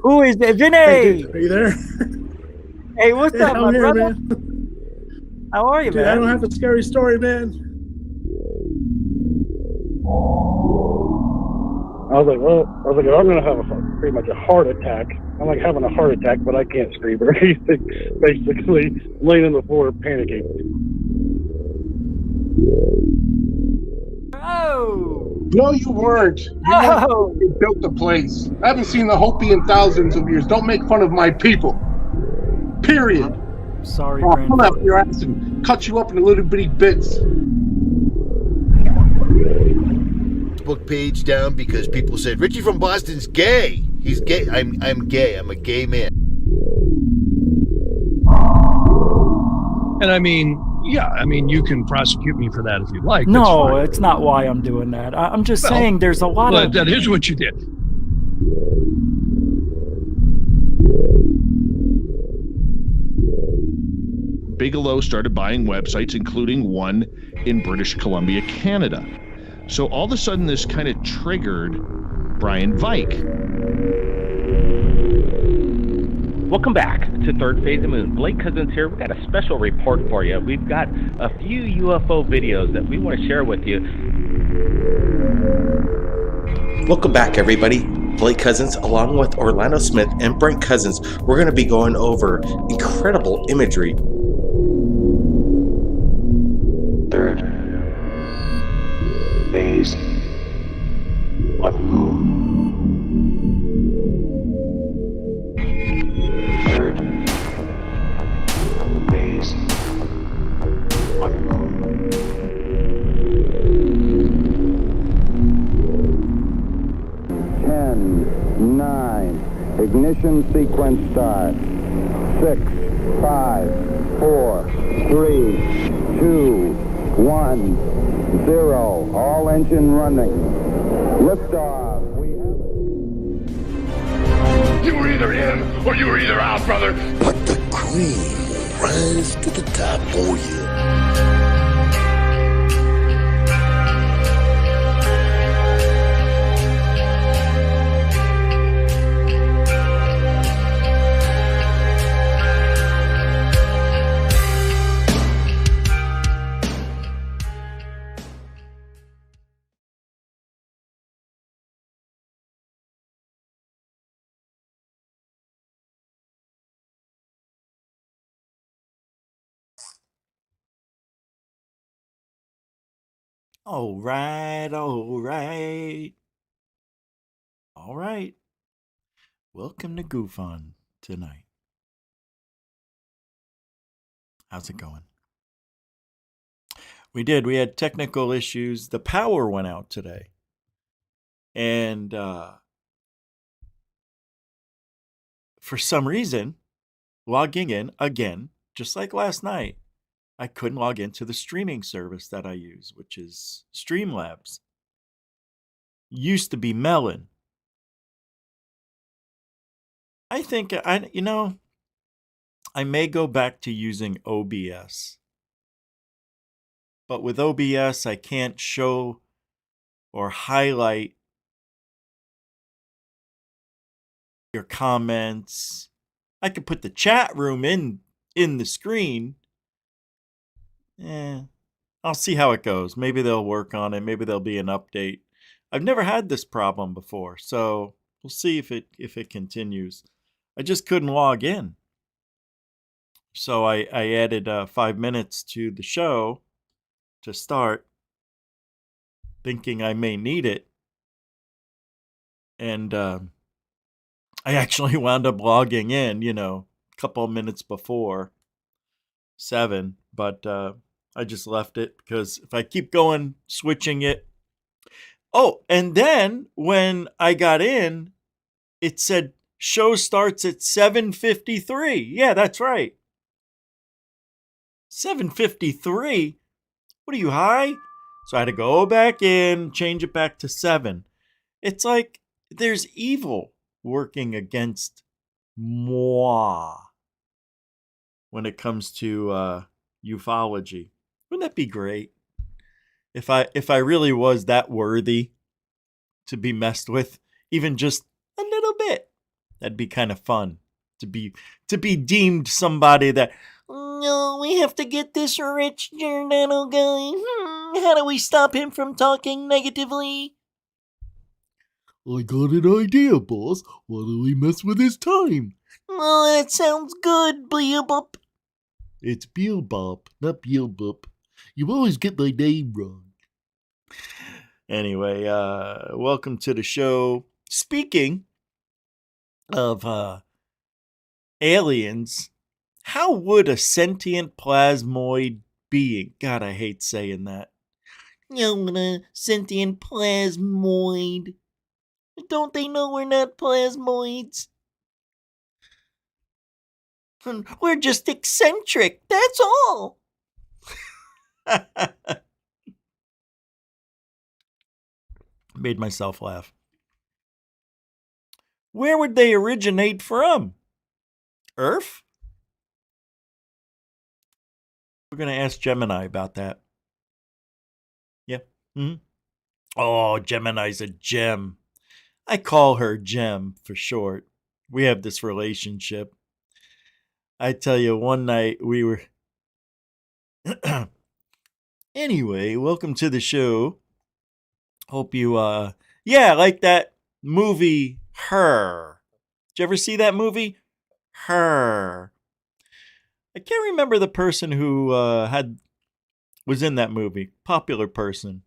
Who is it? Hey, Vinny! dude, are you there? Hey, what's up, I'm my here, brother? man. How are you, Dude, man? I don't have a scary story, man. I was like, I'm gonna have pretty much a heart attack. I'm like having a heart attack, but I can't scream or anything. Basically, laying on the floor, panicking. Oh! No, you weren't. You built the place. I haven't seen the Hopi in thousands of years. Don't make fun of my people. Period. Sorry, I'll pull out grandfather. your ass and cut you up into little bitty bits. Facebook page down because people said Richie from Boston's gay. He's gay. I'm gay. I'm a gay man. And I mean, yeah, I mean, you can prosecute me for that if you like. No, it's not why I'm doing that. I'm just saying there's a lot of... That is what you did. Bigelow started buying websites, including one in British Columbia, Canada. So all of a sudden, this kind of triggered Brian Vike. Welcome back to Third Phase of the Moon. Blake Cousins here. We've got a special report for you. We've got a few UFO videos that we want to share with you. Welcome back, everybody. Blake Cousins, along with Orlando Smith and Brent Cousins, we're going to be going over incredible imagery. Third phase of the moon. Third phase of the moon. 10, 9, ignition sequence start. 6, 5, 4, 3, 2, 1, 0. All engine running. Liftoff. You were either in or you were either out, brother. But the cream will rise to the top for you. All right, all right. All right. Welcome to Goof On tonight. How's it going? We had technical issues. The power went out today. And for some reason, logging in again, just like last night, I couldn't log into the streaming service that I use, which is Streamlabs. Used to be Melon. I think I may go back to using OBS. But with OBS, I can't show or highlight your comments. I could put the chat room in the screen. I'll see how it goes. Maybe they'll work on it. Maybe there'll be an update. I've never had this problem before, so we'll see if it continues. I just couldn't log in. So I added 5 minutes to the show to start, thinking I may need it. And I actually wound up logging in, a couple of minutes before 7. But I just left it because if I keep going, switching it. Oh, and then when I got in, it said show starts at 7:53. Yeah, that's right. 7:53? What are you, high? So I had to go back in, change it back to 7. It's like there's evil working against moi when it comes to ufology. Wouldn't that be great? If I really was that worthy to be messed with, even just a little bit, that'd be kind of fun to be deemed somebody that, no, we have to get this rich Giordano guy. How do we stop him from talking negatively? I got an idea, boss. Why don't we mess with his time? Oh, that sounds good, Beelzebub. It's Beelzebub, not Beelzebub. You always get my name wrong. Anyway, welcome to the show. Speaking of aliens, how would a sentient plasmoid being... God, I hate saying that. A sentient plasmoid. Don't they know we're not plasmoids? We're just eccentric, that's all. Made myself laugh. Where would they originate from? Earth? We're going to ask Gemini about that. Yeah. Mm-hmm. Oh, Gemini's a gem. I call her Gem for short. We have this relationship. I tell you, one night we were... Anyway, welcome to the show. Hope you, yeah, like that movie, Her. Did you ever see that movie? Her. I can't remember the person who was in that movie. Popular person.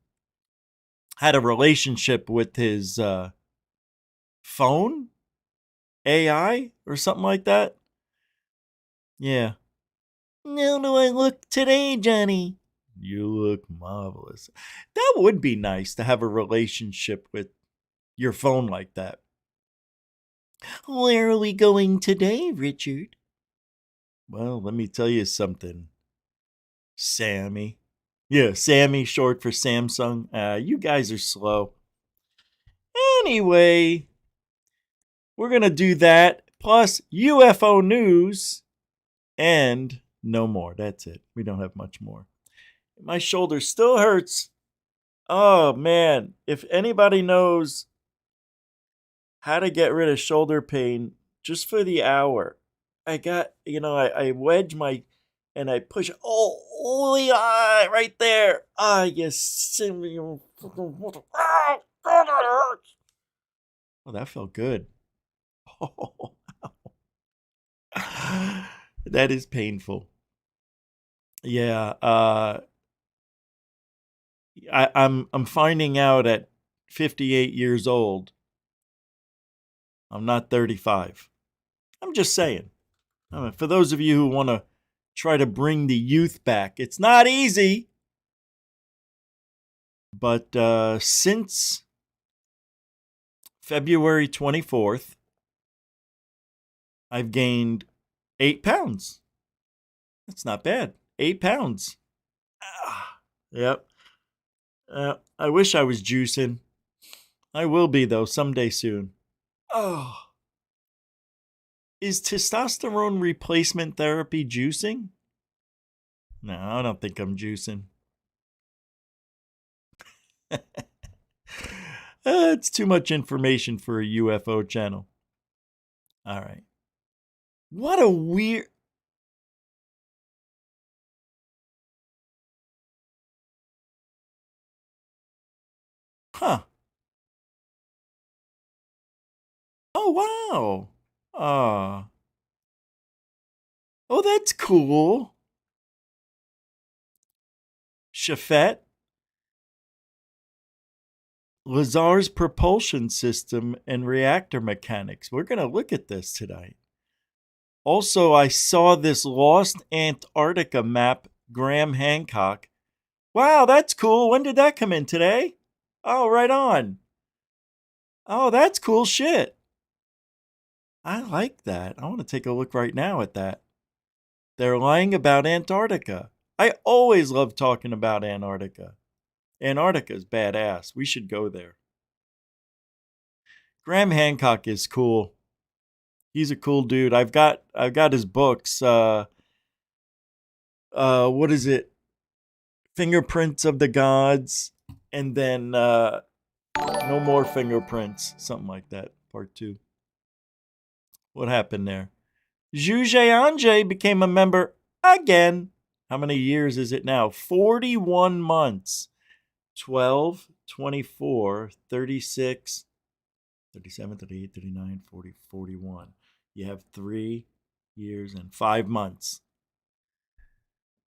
Had a relationship with his phone? AI? Or something like that? Yeah. How do I look today, Johnny? You look marvelous. That would be nice to have a relationship with your phone like that. Where are we going today, Richard? Well, let me tell you something, Sammy. Yeah, Sammy, short for Samsung. You guys are slow. Anyway, we're going to do that, plus UFO news, and no more. That's it. We don't have much more. My shoulder still hurts. Oh, man. If anybody knows how to get rid of shoulder pain just for the hour, I got, I wedge my, and I push, right there. Yes. Oh, God, that hurts. Oh, that felt good. Oh, that is painful. Yeah, I'm finding out at 58 years old, I'm not 35. I'm just saying. For those of you who want to try to bring the youth back, it's not easy. But since February 24th, I've gained 8 pounds. That's not bad. 8 pounds. Yep. I wish I was juicing. I will be, though, someday soon. Oh. Is testosterone replacement therapy juicing? No, I don't think I'm juicing. It's too much information for a UFO channel. All right. What a weird... Huh. Oh, wow. Oh, that's cool. Shafet. Lazar's propulsion system and reactor mechanics. We're going to look at this tonight. Also, I saw this Lost Antarctica map, Graham Hancock. Wow, that's cool. When did that come in? Today? Oh, right on. Oh, that's cool shit. I like that. I want to take a look right now at that. They're lying about Antarctica. I always love talking about Antarctica. Antarctica's badass. We should go there. Graham Hancock is cool. He's a cool dude. I've got his books. What is it? fingerprints of the gods, and then no more fingerprints. Something like that. Part 2. What happened there? Juge Ange became a member again. How many years is it now? 41 months. 12, 24, 36, 37, 38, 39, 40, 41. You have 3 years and 5 months.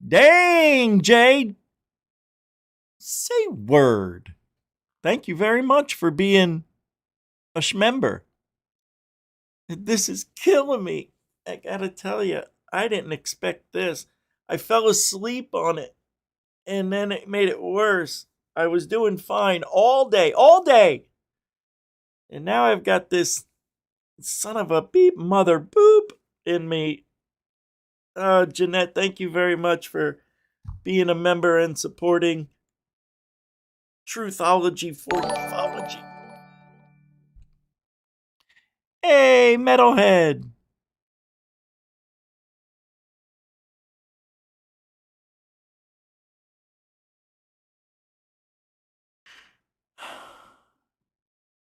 Dang, Jade. Say word. Thank you very much for being a schmember. This is killing me. I gotta tell you, I didn't expect this. I fell asleep on it, and then it made it worse. I was doing fine all day. And now I've got this son of a beep mother boop in me. Jeanette, thank you very much for being a member and supporting Truthology for Ufology. Hey, Metalhead.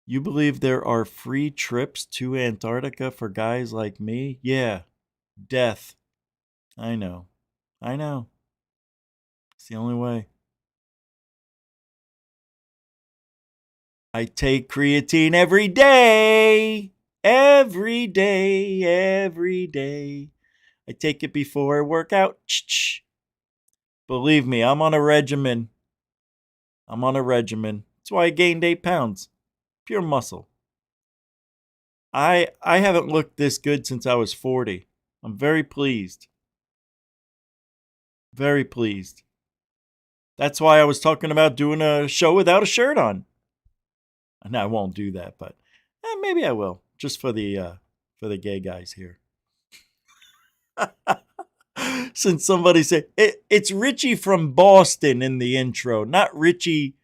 You believe there are free trips to Antarctica for guys like me? Yeah. Death. I know. It's the only way. I take creatine every day. Every day. I take it before I work out. Believe me, I'm on a regimen. That's why I gained 8 pounds. Pure muscle. I haven't looked this good since I was 40. I'm very pleased. Very pleased. That's why I was talking about doing a show without a shirt on. And I won't do that, but maybe I will, just for the gay guys here. Since somebody said it's Richie from Boston in the intro, not Richie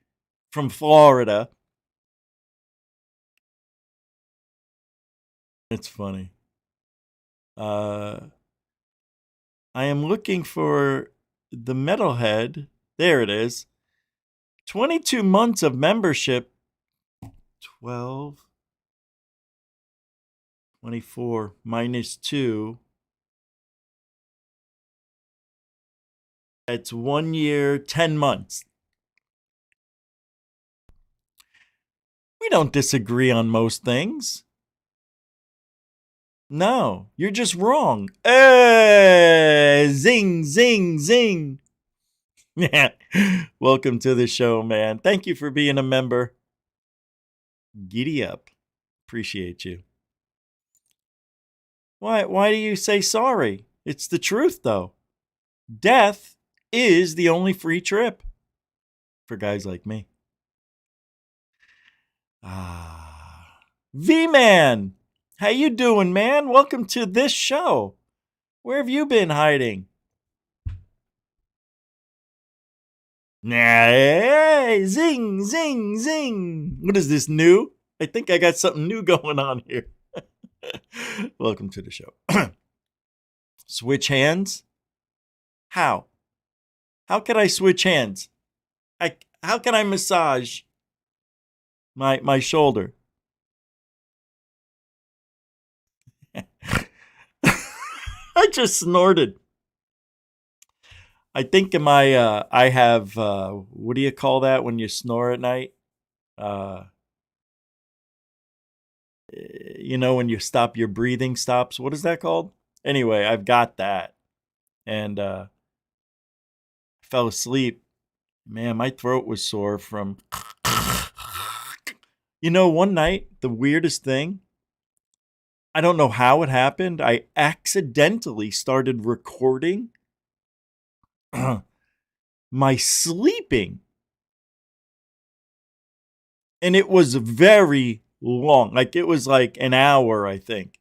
from Florida. It's funny. I am looking for the Metalhead. There it is. 22 months of membership. 12, 24 minus 2. It's 1 year, 10 months. We don't disagree on most things. No, you're just wrong. Zing, zing, zing. Yeah. Welcome to the show, man. Thank you for being a member. Giddy up. Appreciate you. Why do you say sorry? It's the truth, though. Death is the only free trip for guys like me. V-Man, how you doing, man? Welcome to this show. Where have you been hiding? Hey, zing, zing, zing. What is this, new? I think I got something new going on here. Welcome to the show. Switch hands? How? How can I switch hands? How can I massage my shoulder? I just snorted. I think in my I have what do you call that when you snore at night? You know, when you stop, your breathing stops. What is that called? Anyway, I've got that. And I fell asleep. Man, my throat was sore from... You know, one night, the weirdest thing, I don't know how it happened. I accidentally started recording my sleeping. And it was very long. Like, it was like an hour, I think.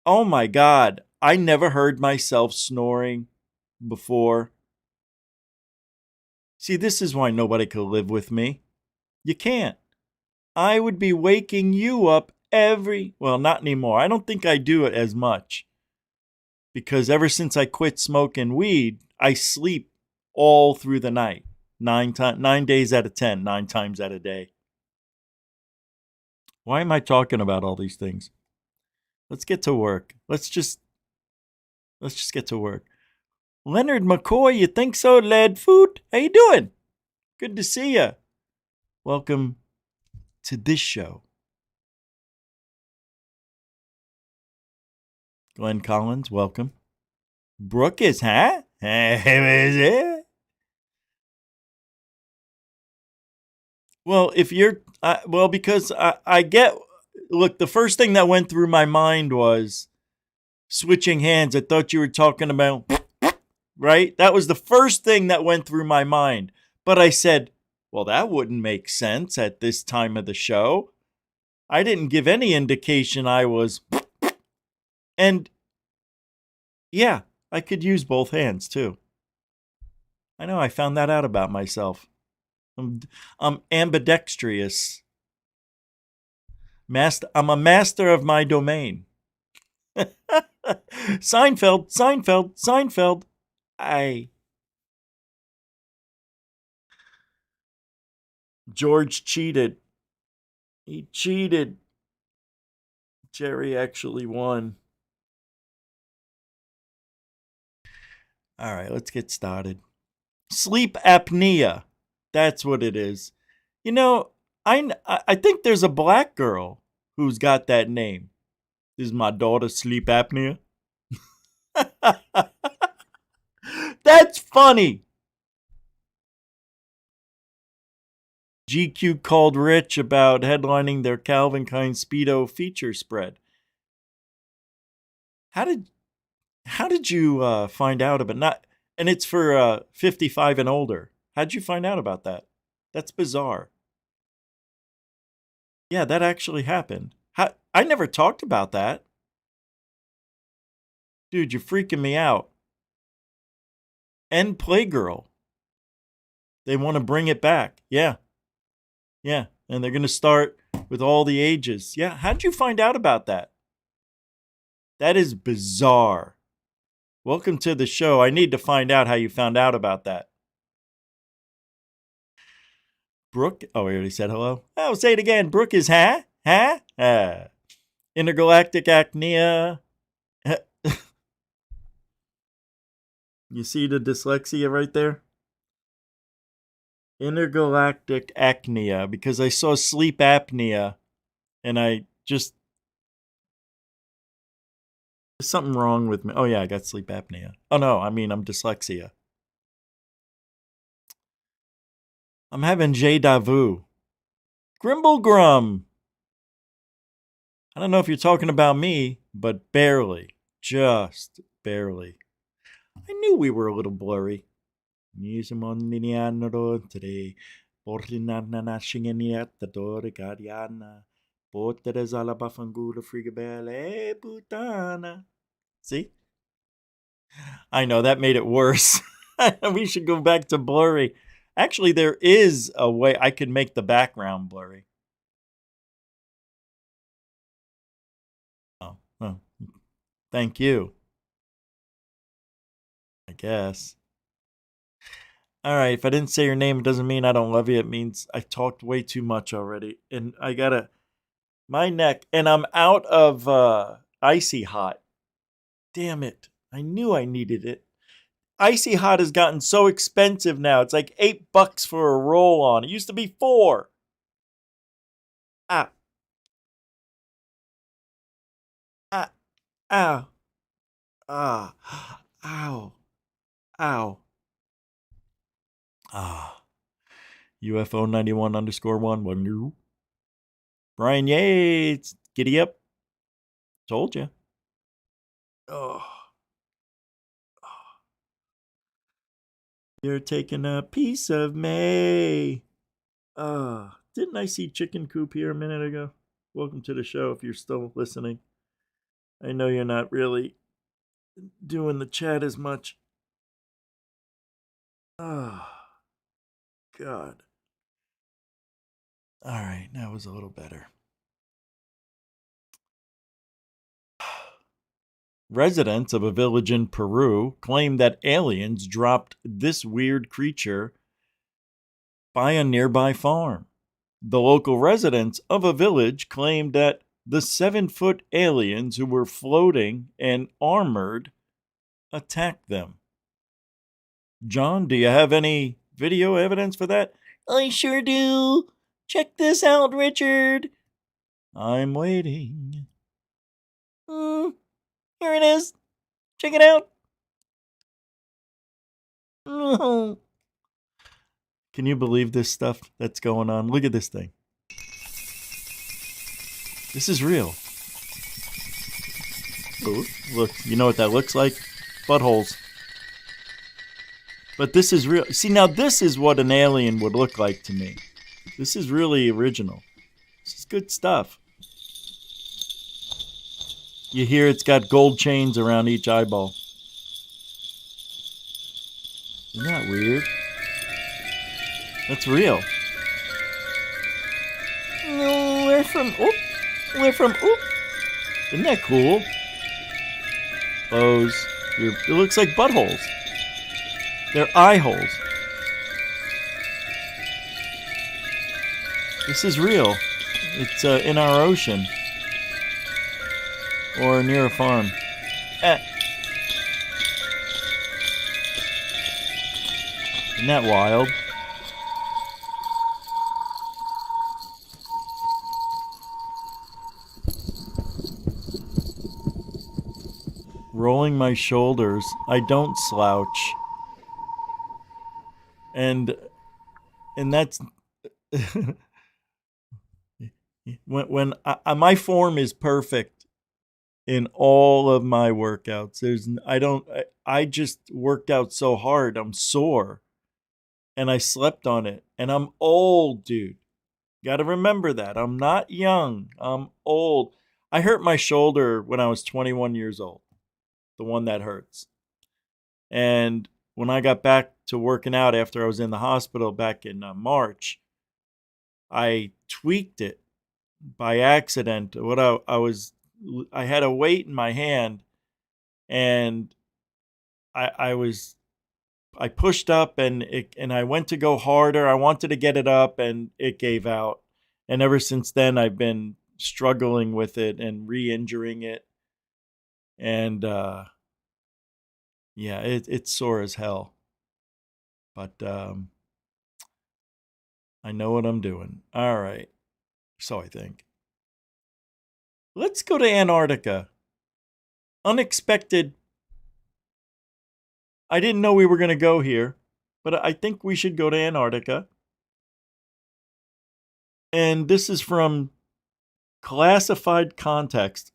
Oh my God. I never heard myself snoring before. See, this is why nobody could live with me. You can't. I would be waking you up well, not anymore. I don't think I do it as much. Because ever since I quit smoking weed, I sleep all through the night. 9 days out of 10, 9 times out of day. Why am I talking about all these things? Let's get to work. Let's just get to work. Leonard McCoy, you think so, Leadfoot? How you doing? Good to see you. Welcome to this show. Glenn Collins, welcome. Brooke is, huh? Well, if you're, because I get, look, the first thing that went through my mind was switching hands. I thought you were talking about, right? That was the first thing that went through my mind. But I said, well, that wouldn't make sense at this time of the show. I didn't give any indication I was, and yeah, I could use both hands too. I know, I found that out about myself. I'm ambidextrous. I'm a master of my domain. Seinfeld. George cheated. He cheated. Jerry actually won. All right, let's get started. Sleep apnea. That's what it is. You know, I think there's a black girl who's got that name. Is my daughter sleep apnea? That's funny. GQ called Rich about headlining their Calvin Klein Speedo feature spread. How did you find out about not? And it's for 55 and older. How'd you find out about that? That's bizarre. Yeah, that actually happened. I never talked about that. Dude, you're freaking me out. And Playgirl. They want to bring it back. Yeah. Yeah. And they're going to start with all the ages. Yeah. How'd you find out about that? That is bizarre. Welcome to the show. I need to find out how you found out about that. Brooke. Oh, I already said hello. Oh, say it again. Brooke is intergalactic acnea. You see the dyslexia right there? Intergalactic acnea, because I saw sleep apnea and I just, there's something wrong with me. Oh yeah, I got sleep apnea. Oh no, I mean I'm dyslexia. I'm having déjà vu. Grimblegrum. I don't know if you're talking about me, but barely. Just barely. I knew we were a little blurry. Today. See? I know, that made it worse. We should go back to blurry. Actually, there is a way I could make the background blurry. Oh. Thank you. I guess. All right, if I didn't say your name, it doesn't mean I don't love you. It means I talked way too much already. And I gotta, my neck, and I'm out of Icy Hot. Damn it. I knew I needed it. Icy Hot has gotten so expensive now. It's like $8 for a roll-on. It used to be $4. Ah. Ah. Ow. Ah. Ow. Ow. Ah. UFO 91_1. New. Brian Yates. Giddy up. Told you. Oh. You're taking a piece of me. Didn't I see Chicken Coop here a minute ago? Welcome to the show if you're still listening. I know you're not really doing the chat as much. Oh, God. All right, that was a little better. Residents of a village in Peru claim that aliens dropped this weird creature by a nearby farm. The local residents of a village claimed that the 7-foot aliens who were floating and armored attacked them. John, do you have any video evidence for that? I sure do. Check this out, Richard. I'm waiting. Here it is. Check it out. Oh. Can you believe this stuff that's going on? Look at this thing. This is real. Oh, look, you know what that looks like? Buttholes. But this is real. See, now this is what an alien would look like to me. This is really original. This is good stuff. You hear it's got gold chains around each eyeball. Isn't that weird? That's real. No, we're from... Isn't that cool? Bows. It looks like buttholes. They're eye holes. This is real. It's in our ocean. Or near a farm. Isn't that wild? Rolling my shoulders. I don't slouch. And that's when my form is perfect in all of my workouts. I just worked out so hard. I'm sore. And I slept on it. And I'm old, dude. Got to remember that. I'm not young. I'm old. I hurt my shoulder when I was 21 years old. The one that hurts. And when I got back to working out after I was in the hospital back in March, I tweaked it by accident. I had a weight in my hand, and I pushed up, and I went to go harder. I wanted to get it up, and it gave out. And ever since then, I've been struggling with it and re-injuring it. And yeah, it's sore as hell. But I know what I'm doing. All right. So I think. Let's go to Antarctica. Unexpected. I didn't know we were going to go here, but I think we should go to Antarctica. And this is from Classified Context.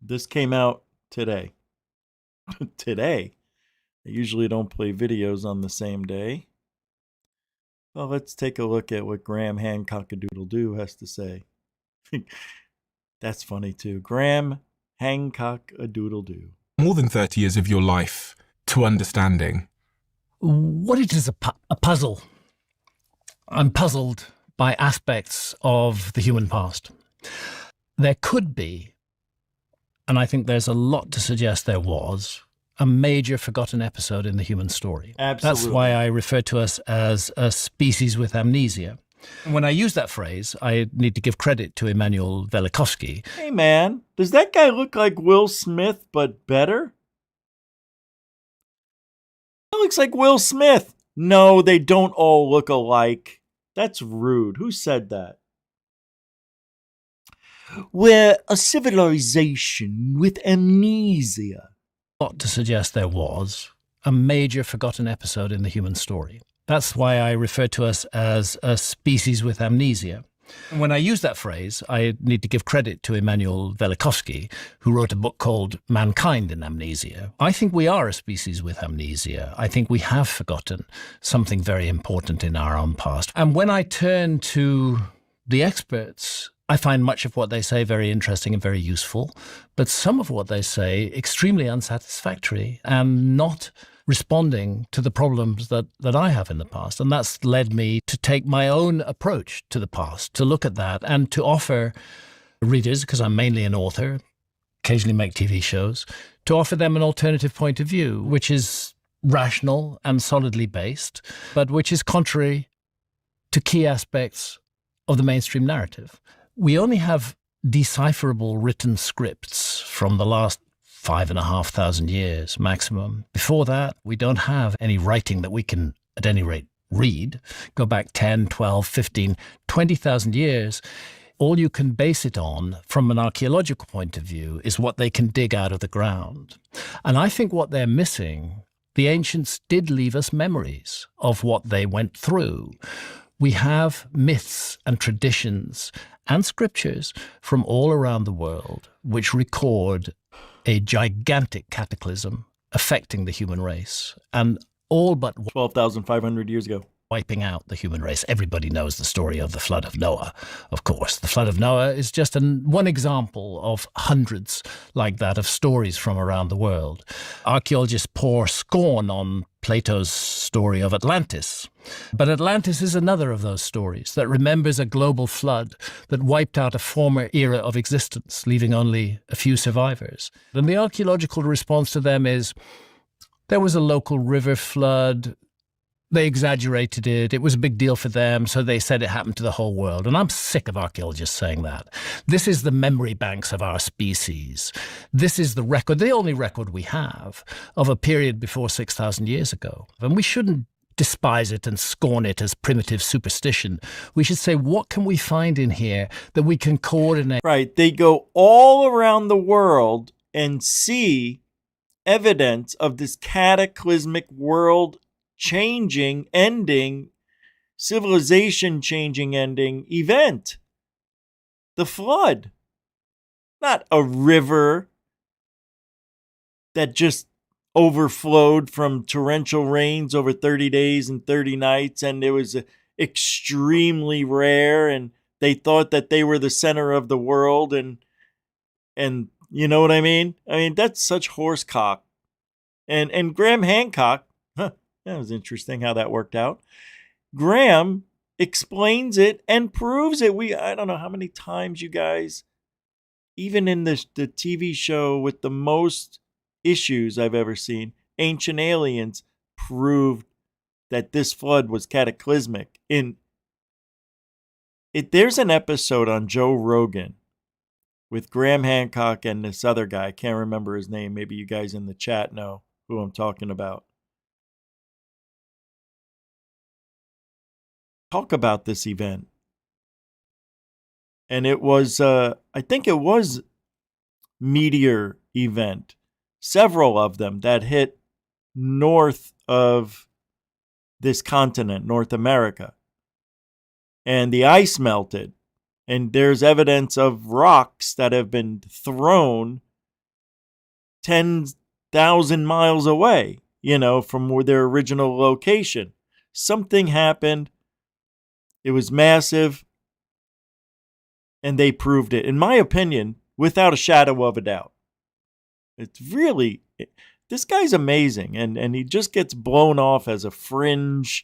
This came out today. Today. I usually don't play videos on the same day. Well, let's take a look at what Graham Hancock-a-doodle-doo has to say. That's funny too. Graham Hancock-a-doodle-doo. More than 30 years of your life to understanding. What it is a puzzle. I'm puzzled by aspects of the human past. There could be, and I think there's a lot to suggest there was, a major forgotten episode in the human story. Absolutely. That's why I refer to us as a species with amnesia. And when I use that phrase, I need to give credit to Immanuel Velikovsky. Hey man, does that guy look like Will Smith but better? That looks like Will Smith. No, they don't all look alike. That's rude. Who said that? We're a civilization with amnesia. A lot to suggest there was a major forgotten episode in the human story. That's why I refer to us as a species with amnesia. And when I use that phrase, I need to give credit to Immanuel Velikovsky, who wrote a book called Mankind in Amnesia. I think we are a species with amnesia. I think we have forgotten something very important in our own past. And when I turn to the experts, I find much of what they say very interesting and very useful, but some of what they say extremely unsatisfactory and not responding to the problems that I have in the past. And that's led me to take my own approach to the past, to look at that and to offer readers, because I'm mainly an author, occasionally make TV shows, to offer them an alternative point of view, which is rational and solidly based, but which is contrary to key aspects of the mainstream narrative. We only have decipherable written scripts from the last 5,500 years maximum. Before that, we don't have any writing that we can, at any rate, read. Go back 10, 12, 15, 20,000 years. All you can base it on from an archaeological point of view is what they can dig out of the ground. And I think what they're missing, the ancients did leave us memories of what they went through. We have myths and traditions and scriptures from all around the world which record a gigantic cataclysm affecting the human race, and all but 12,500 years ago. Wiping out the human race. Everybody knows the story of the flood of Noah, of course. The flood of Noah is just one example of hundreds like that of stories from around the world. Archaeologists pour scorn on Plato's story of Atlantis. But Atlantis is another of those stories that remembers a global flood that wiped out a former era of existence, leaving only a few survivors. And the archaeological response to them is, there was a local river flood. They exaggerated it. It was a big deal for them, so they said it happened to the whole world. And I'm sick of archaeologists saying that. This is the memory banks of our species. This is the record, the only record we have of a period before 6,000 years ago. And we shouldn't despise it and scorn it as primitive superstition. We should say, what can we find in here that we can coordinate? Right. They go all around the world and see evidence of this cataclysmic world changing, ending, civilization changing, ending event. The flood. Not a river that just overflowed from torrential rains over 30 days and 30 nights, and it was extremely rare, and they thought that they were the center of the world, and you know what I mean? I mean, that's such horsecock. And Graham Hancock, that was interesting how that worked out. Graham explains it and proves it. I don't know how many times, you guys, even in the TV show with the most issues I've ever seen, Ancient Aliens proved that this flood was cataclysmic. There's an episode on Joe Rogan with Graham Hancock and this other guy. I can't remember his name. Maybe you guys in the chat know who I'm talking about. Talk about this event. And it was, I think it was meteor event. Several of them that hit north of this continent, North America. And the ice melted. And there's evidence of rocks that have been thrown 10,000 miles away, from their original location. Something happened. It was massive, and they proved it, in my opinion, without a shadow of a doubt. It's really, this guy's amazing, and he just gets blown off as a fringe,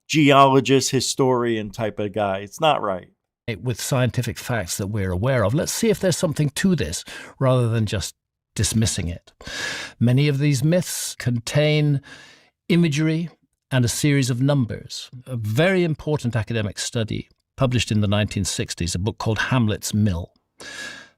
geologist, historian type of guy. It's not right. With scientific facts that we're aware of, let's see if there's something to this, rather than just dismissing it. Many of these myths contain imagery and a series of numbers. A very important academic study published in the 1960s, a book called Hamlet's Mill,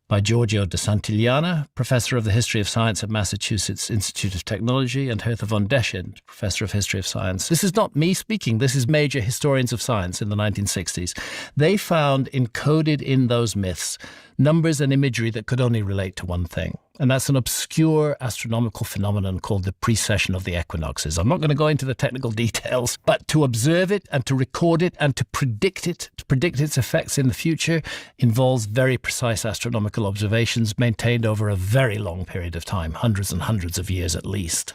by Giorgio de Santillana, professor of the history of science at Massachusetts Institute of Technology, and Hertha von Deschend, professor of history of science. This is not me speaking. This is major historians of science in the 1960s. They found encoded in those myths numbers and imagery that could only relate to one thing. And that's an obscure astronomical phenomenon called the precession of the equinoxes. I'm not going to go into the technical details, but to observe it and to record it and to predict its effects in the future involves very precise astronomical observations maintained over a very long period of time, hundreds and hundreds of years at least.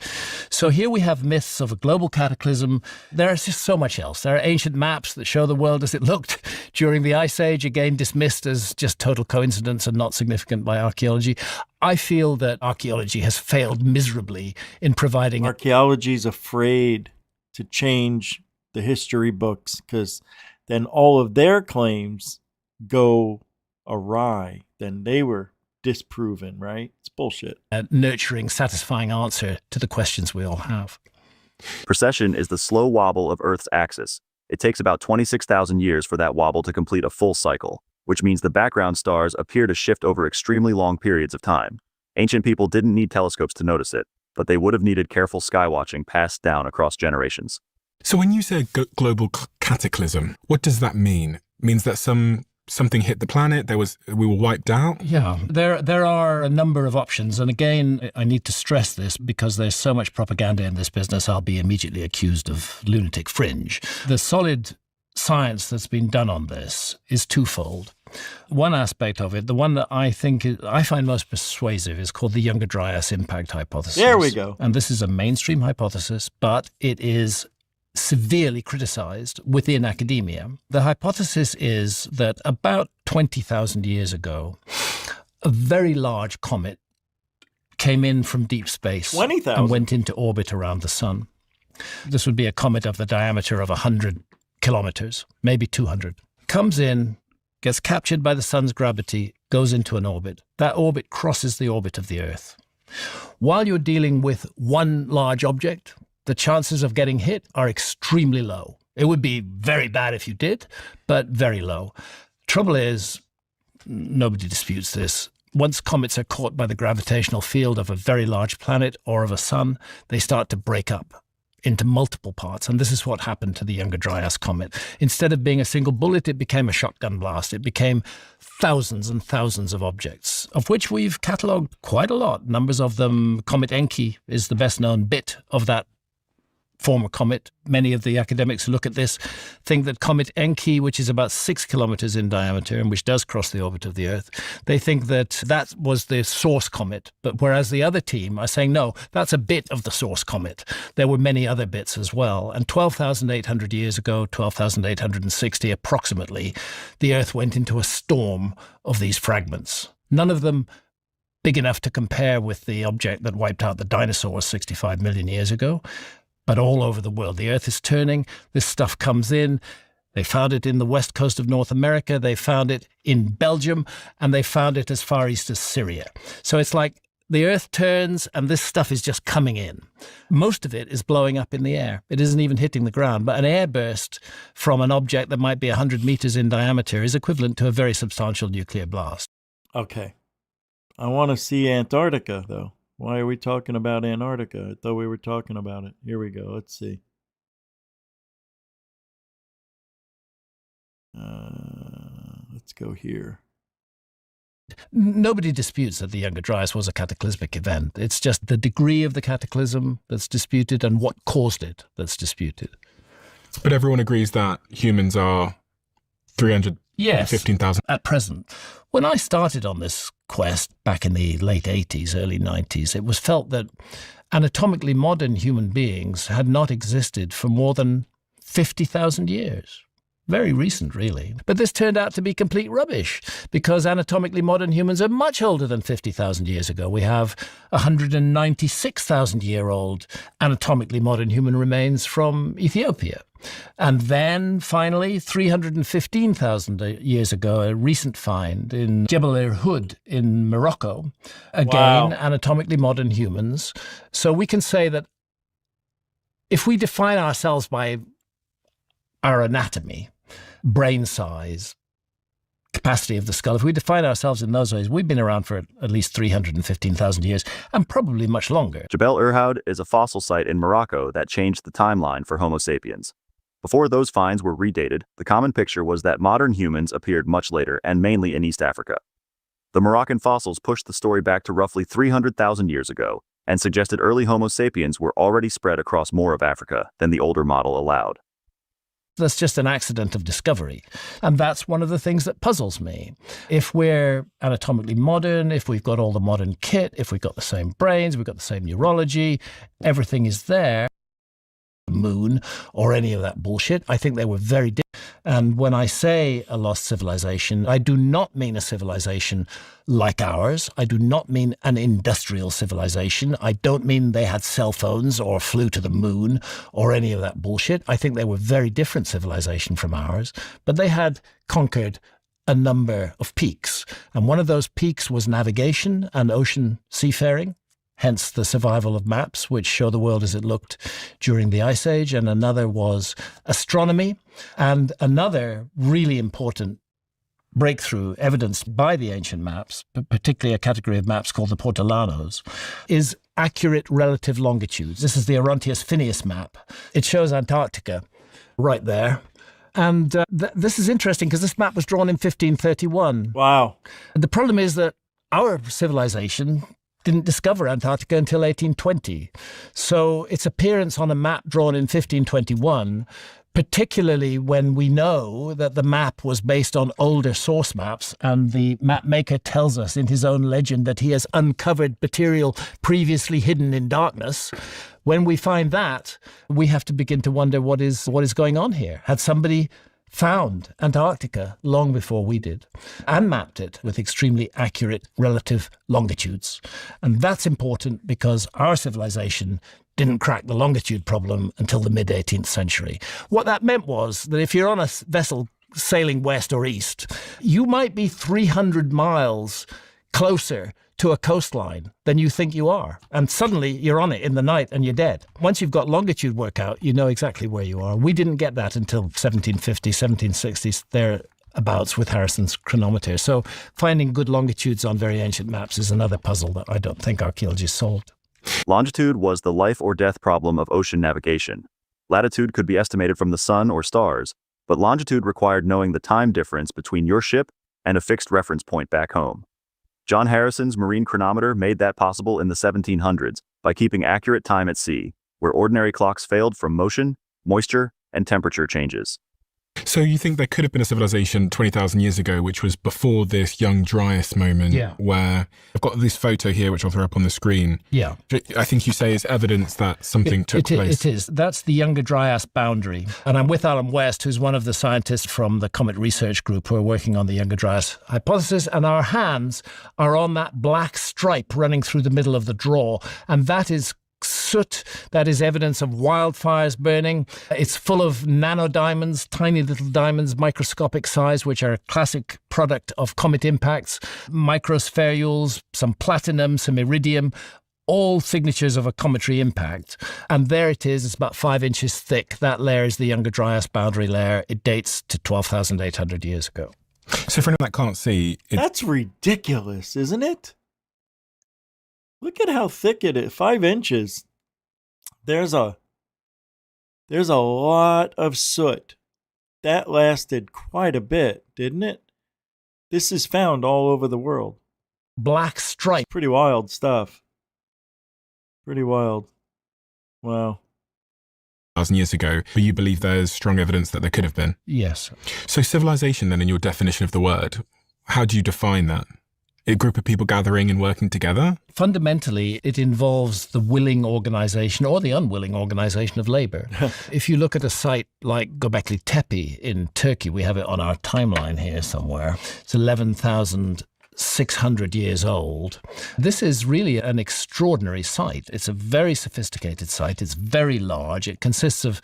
So here we have myths of a global cataclysm. There is just so much else. There are ancient maps that show the world as it looked during the Ice Age, again dismissed as just total coincidence and not significant by archaeology. I feel that archaeology has failed miserably in providing... Archaeology is afraid to change the history books because then all of their claims go awry. Then they were disproven, right? It's bullshit. A nurturing, satisfying answer to the questions we all have. Precession is the slow wobble of Earth's axis. It takes about 26,000 years for that wobble to complete a full cycle, which means the background stars appear to shift over extremely long periods of time. Ancient people didn't need telescopes to notice it, but they would have needed careful skywatching passed down across generations. So when you say global cataclysm, what does that mean? It means that something hit the planet, we were wiped out? Yeah, there are a number of options. And again, I need to stress this because there's so much propaganda in this business, I'll be immediately accused of lunatic fringe. The solid science that's been done on this is twofold. One aspect of it, the one that I find most persuasive, is called the Younger Dryas impact hypothesis. There we go. And this is a mainstream hypothesis, but it is severely criticized within academia. The hypothesis is that about 20,000 years ago, a very large comet came in from deep space 20,000 and went into orbit around the sun. This would be a comet of the diameter of 100 kilometers, maybe 200. Comes in, gets captured by the sun's gravity, goes into an orbit. That orbit crosses the orbit of the Earth. While you're dealing with one large object, the chances of getting hit are extremely low. It would be very bad if you did, but very low. Trouble is, nobody disputes this. Once comets are caught by the gravitational field of a very large planet or of a sun, they start to break up into multiple parts. And this is what happened to the Younger Dryas comet. Instead of being a single bullet, it became a shotgun blast. It became thousands and thousands of objects, of which we've catalogued quite a lot. Numbers of them. Comet Encke is the best known bit of that former comet. Many of the academics who look at this think that Comet Encke, which is about 6 kilometers in diameter and which does cross the orbit of the Earth, they think that that was the source comet. But whereas the other team are saying, no, that's a bit of the source comet. There were many other bits as well. And 12,800 years ago, 12,860 approximately, the Earth went into a storm of these fragments. None of them big enough to compare with the object that wiped out the dinosaurs 65 million years ago. But all over the world, the Earth is turning. This stuff comes in. They found it in the west coast of North America. They found it in Belgium, and they found it as far east as Syria. So it's like the Earth turns, and this stuff is just coming in. Most of it is blowing up in the air. It isn't even hitting the ground. But an airburst from an object that might be 100 meters in diameter is equivalent to a very substantial nuclear blast. Okay. I want to see Antarctica, though. Why are we talking about Antarctica? I thought we were talking about it. Here we go. Let's see. Let's go here. Nobody disputes that the Younger Dryas was a cataclysmic event. It's just the degree of the cataclysm that's disputed and what caused it that's disputed. But everyone agrees that humans are 315,000. At present. When I started on this quest back in the late 80s, early 90s, it was felt that anatomically modern human beings had not existed for more than 50,000 years. Very recent, really. But this turned out to be complete rubbish because anatomically modern humans are much older than 50,000 years ago. We have 196,000-year-old anatomically modern human remains from Ethiopia. And then, finally, 315,000 years ago, a recent find in Jebel Irhoud in Morocco. Again, anatomically modern humans. So we can say that if we define ourselves by our anatomy, brain size, capacity of the skull, if we define ourselves in those ways, we've been around for at least 315,000 years and probably much longer. Jebel Irhoud is a fossil site in Morocco that changed the timeline for Homo sapiens. Before those finds were redated, the common picture was that modern humans appeared much later and mainly in East Africa. The Moroccan fossils pushed the story back to roughly 300,000 years ago and suggested early Homo sapiens were already spread across more of Africa than the older model allowed. That's just an accident of discovery. And that's one of the things that puzzles me. If we're anatomically modern, if we've got all the modern kit, if we've got the same brains, we've got the same neurology, everything is there, the moon or any of that bullshit, I think they were very different. And when I say a lost civilization, I do not mean a civilization like ours. I do not mean an industrial civilization. I don't mean they had cell phones or flew to the moon or any of that bullshit. I think they were very different civilization from ours, but they had conquered a number of peaks. And one of those peaks was navigation and ocean seafaring, hence the survival of maps, which show the world as it looked during the Ice Age. And another was astronomy. And another really important breakthrough evidenced by the ancient maps, particularly a category of maps called the Portolanos, is accurate relative longitudes. This is the Orontius Phineas map. It shows Antarctica right there. And this is interesting because this map was drawn in 1531. Wow. The problem is that our civilization didn't discover Antarctica until 1820. So its appearance on a map drawn in 1521, particularly when we know that the map was based on older source maps, and the map maker tells us in his own legend that he has uncovered material previously hidden in darkness. When we find that, we have to begin to wonder what is going on here. Had somebody found Antarctica long before we did and mapped it with extremely accurate relative longitudes? And that's important because our civilization didn't crack the longitude problem until the mid-18th century. What that meant was that if you're on a vessel sailing west or east, you might be 300 miles closer to a coastline than you think you are. And suddenly you're on it in the night and you're dead. Once you've got longitude work out, you know exactly where you are. We didn't get that until 1750s, 1760s, thereabouts with Harrison's chronometer. So finding good longitudes on very ancient maps is another puzzle that I don't think archaeology solved. Longitude was the life or death problem of ocean navigation. Latitude could be estimated from the sun or stars, but longitude required knowing the time difference between your ship and a fixed reference point back home. John Harrison's marine chronometer made that possible in the 1700s by keeping accurate time at sea, where ordinary clocks failed from motion, moisture, and temperature changes. So you think there could have been a civilization 20,000 years ago, which was before this young Dryas moment, where I've got this photo here, which I'll throw up on the screen. Yeah. I think you say is evidence that something took place. It is. That's the Younger Dryas boundary. And I'm with Alan West, who's one of the scientists from the Comet Research Group who are working on the Younger Dryas hypothesis. And our hands are on that black stripe running through the middle of the draw. And that is soot. That is evidence of wildfires burning. It's full of nanodiamonds, tiny little diamonds, microscopic size, which are a classic product of comet impacts, microspherules, some platinum, some iridium, all signatures of a cometary impact. And there it is. It's about 5 inches thick. That layer is the Younger Dryas boundary layer. It dates to 12,800 years ago. So for anyone that can't see... That's ridiculous, isn't it? Look at how thick it is. 5 inches. There's a lot of soot. That lasted quite a bit, didn't it? This is found all over the world. Black stripe. Pretty wild stuff. Pretty wild. Wow. 1,000 years ago, but you believe there's strong evidence that there could have been? Yes. So civilization then, in your definition of the word, how do you define that? A group of people gathering and working together? Fundamentally, it involves the willing organization or the unwilling organization of labor. If you look at a site like Göbekli Tepe in Turkey, we have it on our timeline here somewhere. It's 11,600 years old. This is really an extraordinary site. It's a very sophisticated site. It's very large. It consists of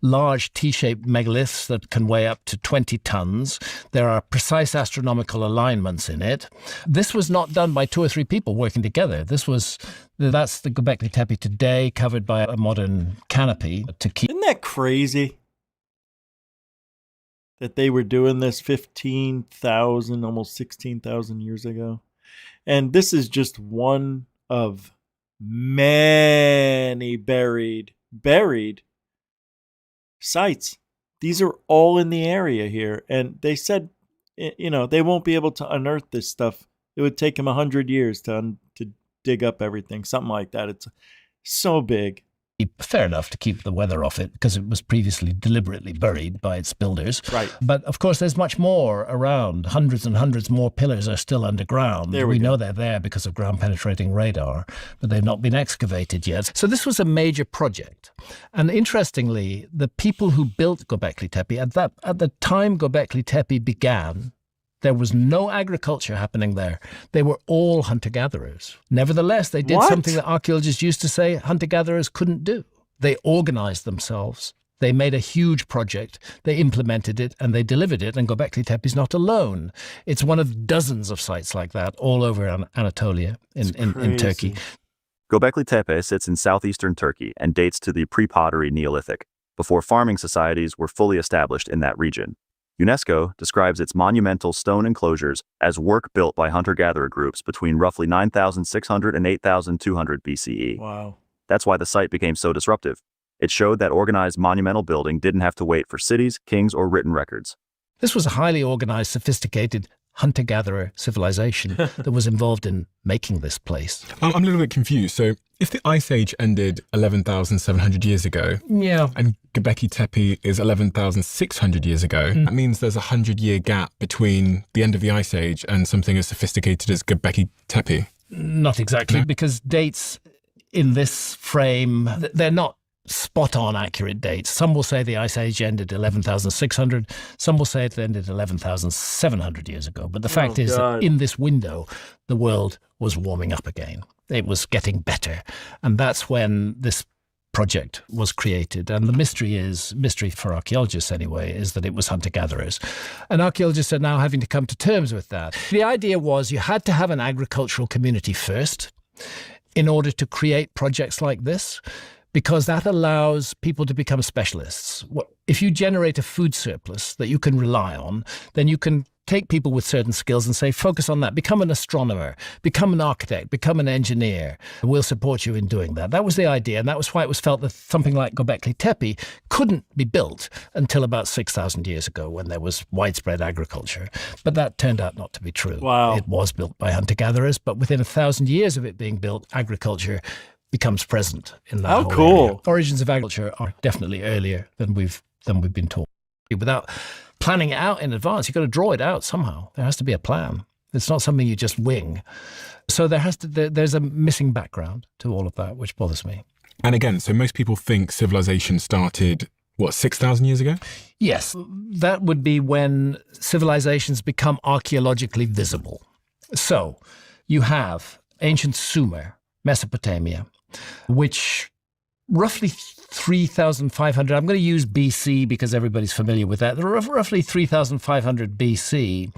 large T-shaped megaliths that can weigh up to 20 tons. There are precise astronomical alignments in it. This was not done by 2 or 3 people working together. That's the Göbekli Tepe today, covered by a modern canopy to keep. Isn't that crazy? That they were doing this 15,000, almost 16,000 years ago. And this is just one of many buried sites. These are all in the area here. And they said, they won't be able to unearth this stuff. It would take them 100 years to dig up everything, something like that. It's so big. Fair enough to keep the weather off it because it was previously deliberately buried by its builders. Right. But of course, there's much more around. Hundreds and hundreds more pillars are still underground. We know they're there because of ground penetrating radar, but they've not been excavated yet. So this was a major project. And interestingly, the people who built Göbekli Tepe, at the time Göbekli Tepe began, there was no agriculture happening there. They were all hunter-gatherers. Nevertheless, they did something that archaeologists used to say hunter-gatherers couldn't do. They organized themselves They made a huge project, they implemented it, and they delivered it, and Göbekli Tepe is not alone. It's one of dozens of sites like that all over Anatolia in Turkey. Göbekli Tepe sits in southeastern Turkey and dates to the pre-pottery Neolithic, before farming societies were fully established in that region. UNESCO describes its monumental stone enclosures as work built by hunter-gatherer groups between roughly 9,600 and 8,200 BCE. Wow. That's why the site became so disruptive. It showed that organized monumental building didn't have to wait for cities, kings, or written records. This was a highly organized, sophisticated hunter-gatherer civilization that was involved in making this place. I'm a little bit confused. So if the Ice Age ended 11,700 years ago, and Göbekli Tepe is 11,600 years ago, that means there's a 100-year gap between the end of the Ice Age and something as sophisticated as Göbekli Tepe. Not exactly, because dates in this frame, they're not spot-on accurate dates. Some will say the Ice Age ended 11,600. Some will say it ended 11,700 years ago. But the fact is that in this window, the world was warming up again. It was getting better. And that's when this project was created. And the mystery for archaeologists anyway, is that it was hunter-gatherers. And archaeologists are now having to come to terms with that. The idea was you had to have an agricultural community first in order to create projects like this, because that allows people to become specialists. If you generate a food surplus that you can rely on, then you can take people with certain skills and say, focus on that, become an astronomer, become an architect, become an engineer. We'll support you in doing that. That was the idea, and that was why it was felt that something like Göbekli Tepe couldn't be built until about 6,000 years ago, when there was widespread agriculture. But that turned out not to be true. Wow. It was built by hunter-gatherers, but within 1,000 years of it being built, agriculture becomes present in that How whole cool. area. Origins of agriculture are definitely earlier than we've been taught. Without planning it out in advance, you've got to draw it out somehow. There has to be a plan. It's not something you just wing. So there's a missing background to all of that, which bothers me. And again, so most people think civilization started, 6,000 years ago? Yes, that would be when civilizations become archaeologically visible. So you have ancient Sumer, Mesopotamia, which roughly 3,500, I'm going to use BC because everybody's familiar with that, roughly 3,500 BC,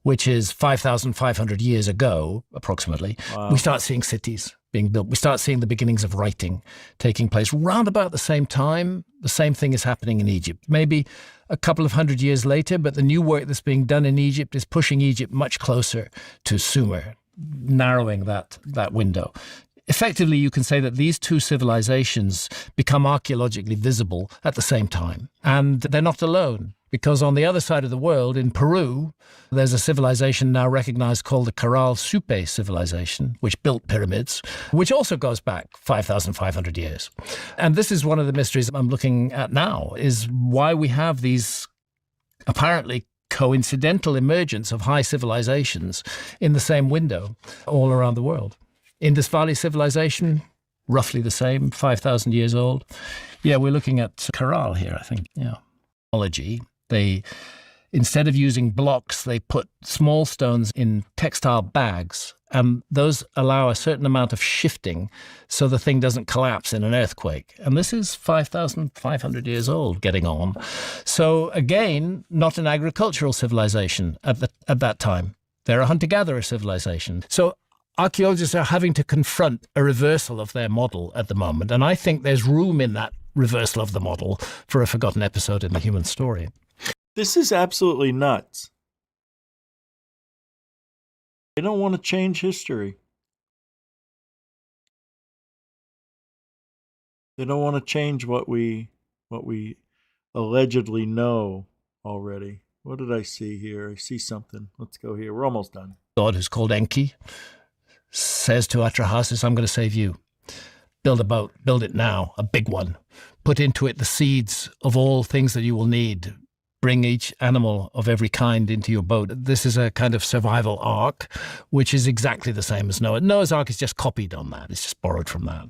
which is 5,500 years ago, approximately, we start seeing cities being built. We start seeing the beginnings of writing taking place. Round about the same time, the same thing is happening in Egypt. Maybe a couple of hundred years later, but the new work that's being done in Egypt is pushing Egypt much closer to Sumer, narrowing that window. Effectively, you can say that these two civilizations become archaeologically visible at the same time. And they're not alone, because on the other side of the world, in Peru, there's a civilization now recognized called the Caral Supe civilization, which built pyramids, which also goes back 5,500 years. And this is one of the mysteries I'm looking at now, is why we have these apparently coincidental emergence of high civilizations in the same window all around the world. Indus Valley civilization, roughly the same, 5,000 years old. Yeah, we're looking at Caral here, I think. Yeah. They, instead of using blocks, they put small stones in textile bags, and those allow a certain amount of shifting so the thing doesn't collapse in an earthquake. And this is 5,500 years old, getting on. So again, not an agricultural civilization at that time. They're a hunter-gatherer civilization. So archaeologists are having to confront a reversal of their model at the moment, and I think there's room in that reversal of the model for a forgotten episode in the human story. This is absolutely nuts. They don't want to change history. They don't want to change what we allegedly know already. What did I see here? I see something. Let's go here. We're almost done. God, who's called Enki, says to Atrahasis, I'm going to save you. Build a boat. Build it now, a big one. Put into it the seeds of all things that you will need. Bring each animal of every kind into your boat. This is a kind of survival arc, which is exactly the same as Noah. Noah's Ark is just copied on that. It's just borrowed from that.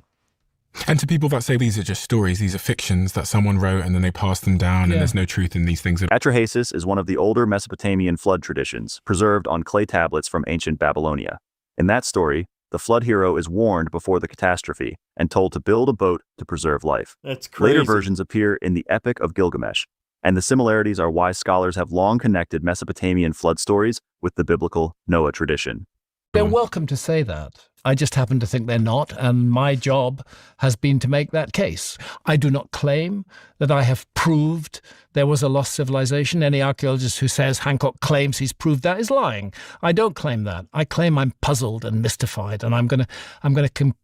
And to people that say these are just stories, these are fictions that someone wrote and then they passed them down, and there's no truth in these things. Atrahasis is one of the older Mesopotamian flood traditions, preserved on clay tablets from ancient Babylonia. In that story, the flood hero is warned before the catastrophe and told to build a boat to preserve life. That's crazy. Later versions appear in the Epic of Gilgamesh, and the similarities are why scholars have long connected Mesopotamian flood stories with the biblical Noah tradition. They're welcome to say that. I just happen to think they're not, and my job has been to make that case. I do not claim that I have proved there was a lost civilization. Any archaeologist who says Hancock claims he's proved that is lying. I don't claim that. I claim I'm puzzled and mystified, and I'm going to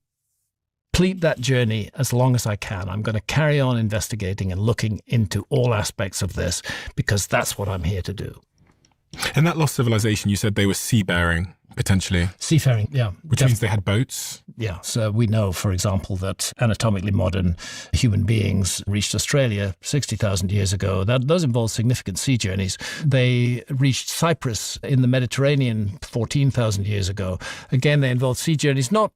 complete that journey as long as I can. I'm going to carry on investigating and looking into all aspects of this, because that's what I'm here to do. And that lost civilization, you said they were seafaring, potentially. Seafaring, yeah. Which means they had boats? Yeah. So we know, for example, that anatomically modern human beings reached Australia 60,000 years ago. Those involved significant sea journeys. They reached Cyprus in the Mediterranean 14,000 years ago. Again, they involved sea journeys, not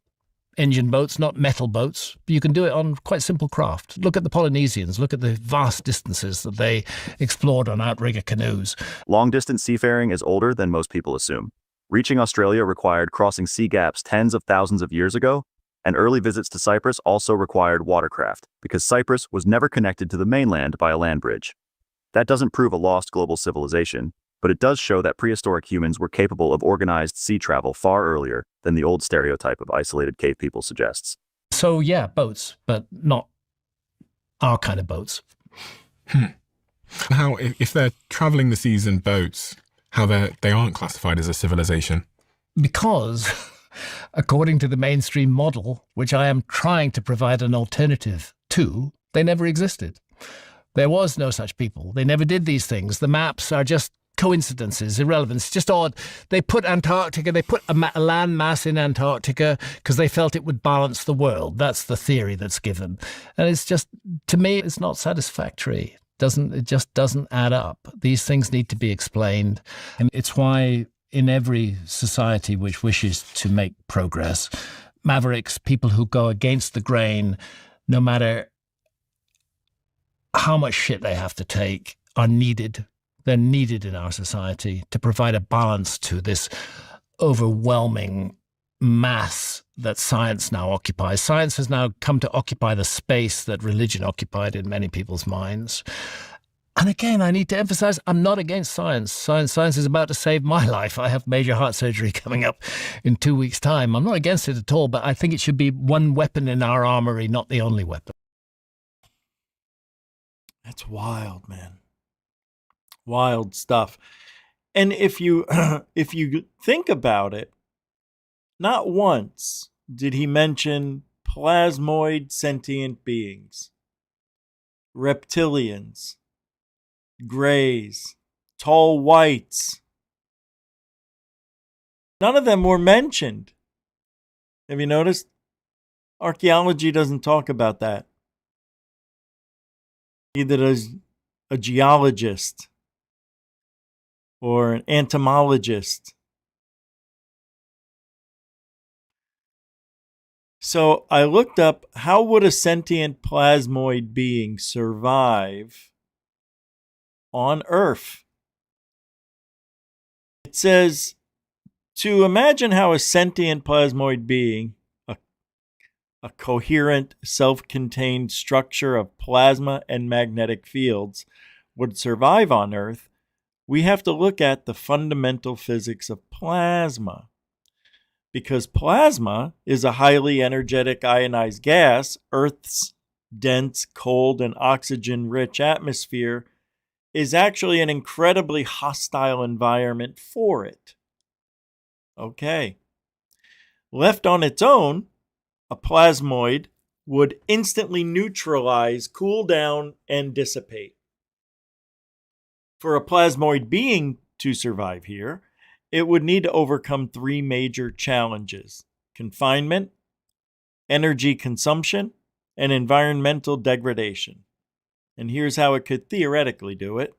engine boats, not metal boats. You can do it on quite simple craft. Look at the Polynesians. Look at the vast distances that they explored on outrigger canoes. Long-distance seafaring is older than most people assume. Reaching Australia required crossing sea gaps tens of thousands of years ago, and early visits to Cyprus also required watercraft, because Cyprus was never connected to the mainland by a land bridge. That doesn't prove a lost global civilization, but it does show that prehistoric humans were capable of organized sea travel far earlier than the old stereotype of isolated cave people suggests. So yeah, boats, but not our kind of boats. How, if they're traveling the seas in boats, how they aren't classified as a civilization? Because, according to the mainstream model, which I am trying to provide an alternative to, they never existed. There was no such people. They never did these things. The maps are just coincidences, irrelevance, just odd. They put Antarctica, they put a land mass in Antarctica because they felt it would balance the world. That's the theory that's given. And it's just, to me, it's not satisfactory. It just doesn't add up. These things need to be explained. And it's why in every society which wishes to make progress, mavericks, people who go against the grain, no matter how much shit they have to take, are needed. They're needed in our society to provide a balance to this overwhelming mass that science now occupies. Science has now come to occupy the space that religion occupied in many people's minds. And again, I need to emphasize, I'm not against science. Science is about to save my life. I have major heart surgery coming up in 2 weeks' time. I'm not against it at all, but I think it should be one weapon in our armory, not the only weapon. That's wild, man. Wild stuff. And if you think about it, not once did he mention plasmoid sentient beings, reptilians, grays, tall whites. None of them were mentioned. Have you noticed? Archaeology doesn't talk about that. Neither does a geologist or an entomologist. So I looked up, how would a sentient plasmoid being survive on Earth? It says, to imagine how a sentient plasmoid being, a coherent, self-contained structure of plasma and magnetic fields, would survive on Earth, we have to look at the fundamental physics of plasma. Because plasma is a highly energetic ionized gas, Earth's dense, cold, and oxygen-rich atmosphere is actually an incredibly hostile environment for it. Okay. Left on its own, a plasmoid would instantly neutralize, cool down, and dissipate. For a plasmoid being to survive here, it would need to overcome three major challenges: confinement, energy consumption, and environmental degradation. And here's how it could theoretically do it.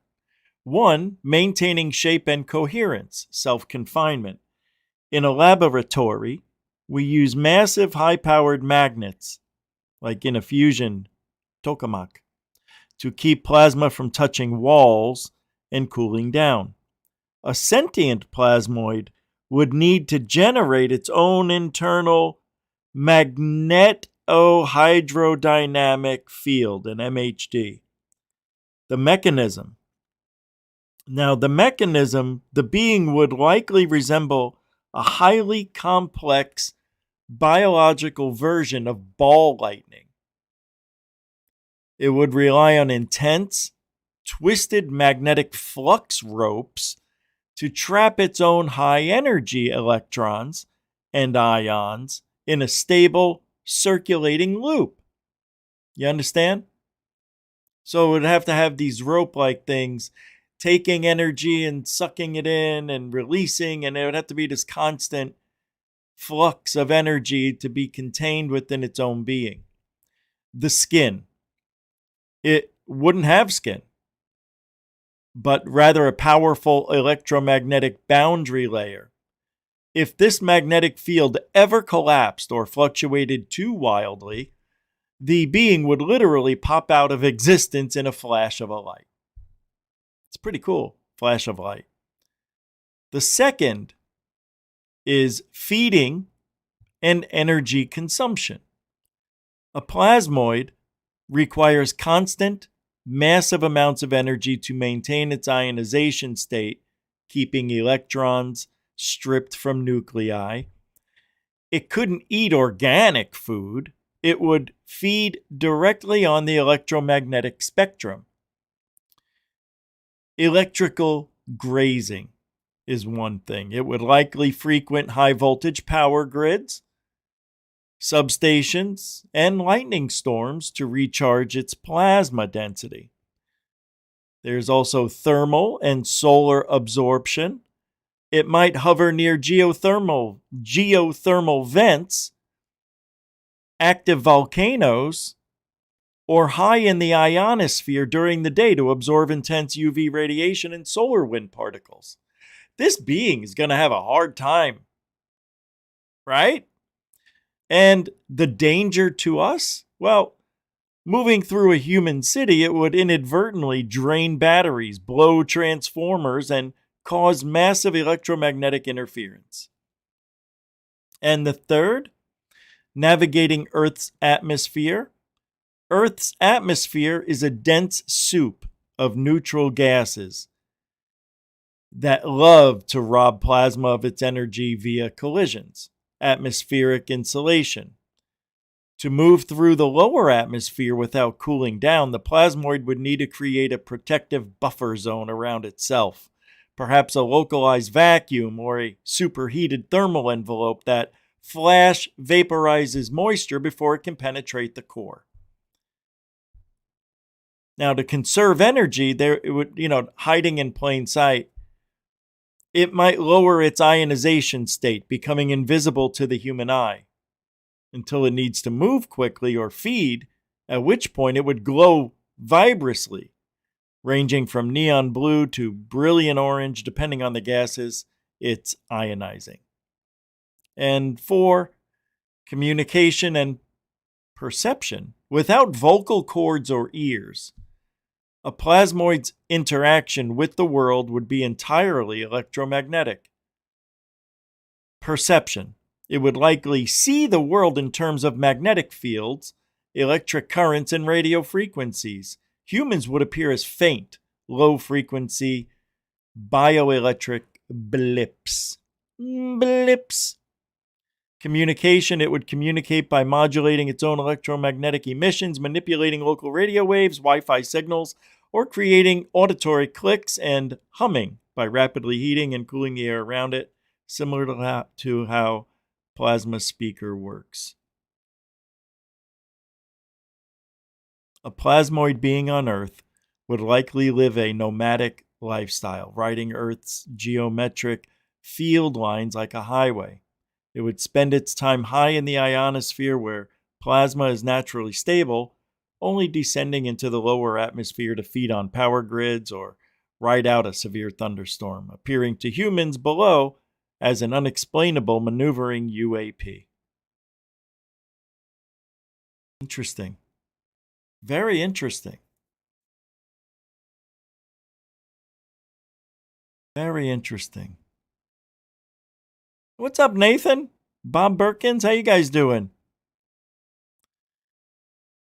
1, maintaining shape and coherence, self-confinement. In a laboratory, we use massive high-powered magnets, like in a fusion tokamak, to keep plasma from touching walls and cooling down. A sentient plasmoid would need to generate its own internal magnetohydrodynamic field, an MHD. The mechanism. Now, the being would likely resemble a highly complex biological version of ball lightning. It would rely on intense, twisted magnetic flux ropes to trap its own high energy electrons and ions in a stable circulating loop. You understand? So it would have to have these rope-like things taking energy and sucking it in and releasing, and it would have to be this constant flux of energy to be contained within its own being. The skin. It wouldn't have skin, but rather a powerful electromagnetic boundary layer. If this magnetic field ever collapsed or fluctuated too wildly, the being would literally pop out of existence in a flash of a light. It's pretty cool, flash of light. The second is feeding and energy consumption. A plasmoid requires constant, massive amounts of energy to maintain its ionization state, keeping electrons stripped from nuclei. It couldn't eat organic food. It would feed directly on the electromagnetic spectrum. Electrical grazing is one thing. It would likely frequent high voltage power grids, substations, and lightning storms to recharge its plasma density. There's also thermal and solar absorption. It might hover near geothermal vents, active volcanoes, or high in the ionosphere during the day to absorb intense UV radiation and solar wind particles. This being is going to have a hard time, right? And the danger to us? Well, moving through a human city, it would inadvertently drain batteries, blow transformers, and cause massive electromagnetic interference. And the third, navigating Earth's atmosphere. Earth's atmosphere is a dense soup of neutral gases that love to rob plasma of its energy via collisions. Atmospheric insulation. To move through the lower atmosphere without cooling down, the plasmoid would need to create a protective buffer zone around itself, perhaps a localized vacuum or a superheated thermal envelope that flash vaporizes moisture before it can penetrate the core. Now, to conserve energy, it would, hiding in plain sight, it might lower its ionization state, becoming invisible to the human eye, until it needs to move quickly or feed, at which point it would glow vibrously, ranging from neon blue to brilliant orange, depending on the gases it's ionizing. And 4, communication and perception. Without vocal cords or ears, a plasmoid's interaction with the world would be entirely electromagnetic. Perception. It would likely see the world in terms of magnetic fields, electric currents, and radio frequencies. Humans would appear as faint, low-frequency, bioelectric blips. Blips. Communication. It would communicate by modulating its own electromagnetic emissions, manipulating local radio waves, Wi-Fi signals, or creating auditory clicks and humming by rapidly heating and cooling the air around it, similar to how plasma speaker works. A plasmoid being on Earth would likely live a nomadic lifestyle, riding Earth's geometric field lines like a highway. It would spend its time high in the ionosphere where plasma is naturally stable, only descending into the lower atmosphere to feed on power grids or ride out a severe thunderstorm, appearing to humans below as an unexplainable maneuvering UAP. Interesting. Very interesting. Very interesting. What's up, Nathan? Bob Birkins, how you guys doing?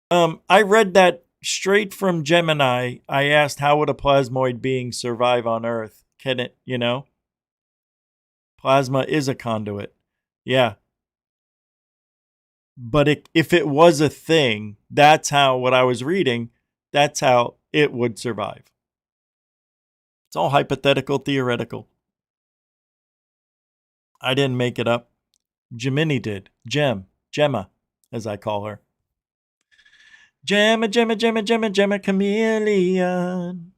I read that straight from Gemini. I asked, how would a plasmoid being survive on Earth? Can it, Plasma is a conduit. Yeah. But if it was a thing, that's how, what I was reading, that's how it would survive. It's all hypothetical, theoretical. I didn't make it up. Gemini did. Gemma, as I call her. Gemma, chameleon.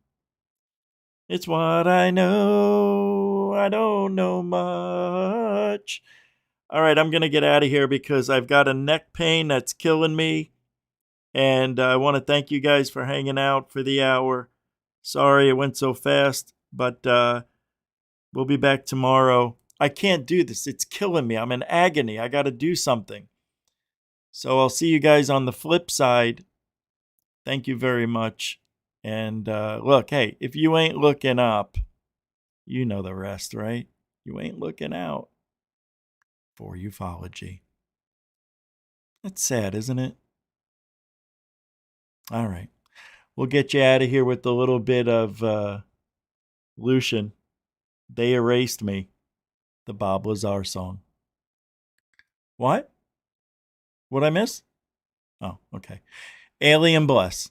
It's what I know. I don't know much. All right, I'm going to get out of here because I've got a neck pain that's killing me. And I want to thank you guys for hanging out for the hour. Sorry it went so fast, but we'll be back tomorrow. I can't do this. It's killing me. I'm in agony. I got to do something. So I'll see you guys on the flip side. Thank you very much. And look, hey, if you ain't looking up, you know the rest, right? You ain't looking out for ufology. That's sad, isn't it? All right. We'll get you out of here with a little bit of Lucian. They Erased Me, the Bob Lazar song. What? What'd I miss? Oh, okay. Alien Bless.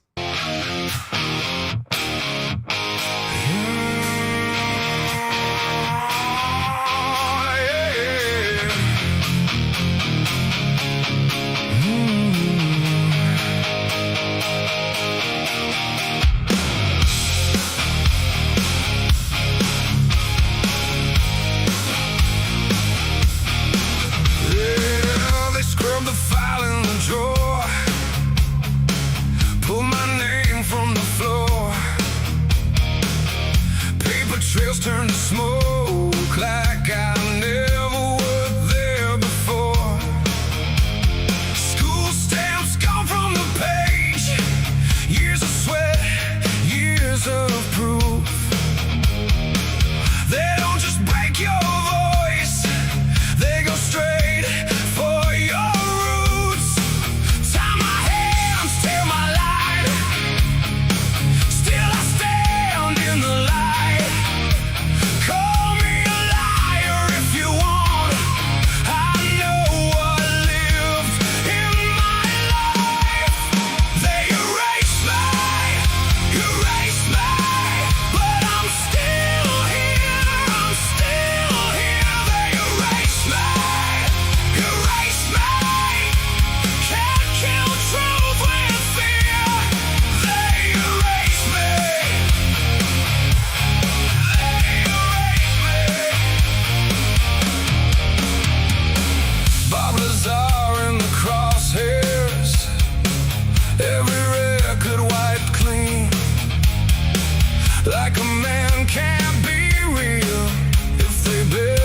Trails turn to smoke like I never was there before. School stamps gone from the page. Years of sweat, years of proof. They don't just break your voice, they go straight for your roots. Tie my hands to my light, still I stand in the light. Call me a liar if you want. I know what lived in my life. They erase me, but I'm still here, They erase me, can't kill truth with fear. They erase me. Bob Lazar in the crosshairs, every record wiped clean. Like a man can't be real if they build